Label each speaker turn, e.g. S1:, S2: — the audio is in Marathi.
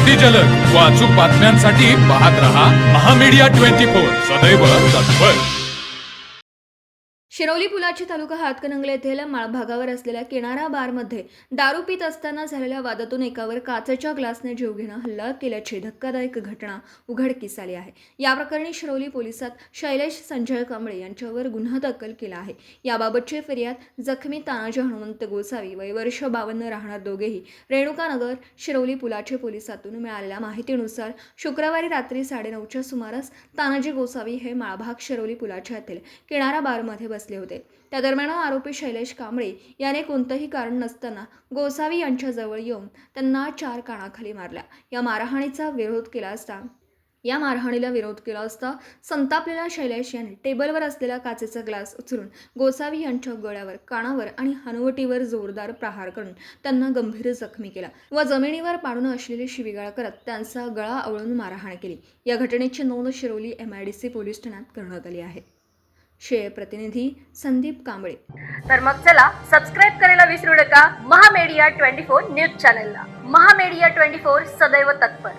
S1: अति जलद व अचूक बातम्यांसाठी पाहत रहा महामीडिया 24 सदैव तत्पर.
S2: शिरोली पुलाची तालुका हातकणंगले येथील माळभागावर असलेल्या किनारा बारमध्ये दारू पित असताना झालेल्या वादातून एकावर काचेच्या ग्लासने जीव घेणं हल्ला केल्याची धक्कादायक घटना उघडकीस आली आहे. या प्रकरणी शिरोली पोलिसात शैलेश संजय कांबळे यांच्यावर गुन्हा दाखल केला आहे. याबाबतची फिर्याद जखमी तानाजी हनुमंत गोसावी वय वर्ष 52 राहणार दोघेही रेणुकानगर शिरोली पुलाचे पोलिसातून मिळालेल्या माहितीनुसार शुक्रवारी रात्री 9:30च्या सुमारास तानाजी गोसावी हे माळभाग शिरोली पुलाच्या येथील किनारा बारमध्ये बसले होते. त्या दरम्यान आरोपी शैलेश कांबळे याने कोणतंही कारण नसताना गोसावी यांच्या जवळ येऊन त्यांना 4 कानाखाली मारल्या. या मारहाणीला विरोध केला असता संतापलेला शैलेश याने टेबलवर असलेला काचेचा ग्लास उचलून गोसावी यांच्या गळ्यावर, कानावर आणि हनुवटीवर जोरदार प्रहार करून त्यांना गंभीर जखमी केला व जमिनीवर पाडून अश्लील शिवीगाळ करत त्यांचा गळा आवळून मारहाण केली. या घटनेची नोंद शिरोली MIDC पोलीस ठाण्यात करण्यात आली आहे. शेअर प्रतिनिधी संदीप कांबळे.
S3: तर मग चला सबस्क्राईब करायला विसरू नका महामीडिया 24 न्यूज चॅनलला. महामीडिया 24 सदैव तत्पर.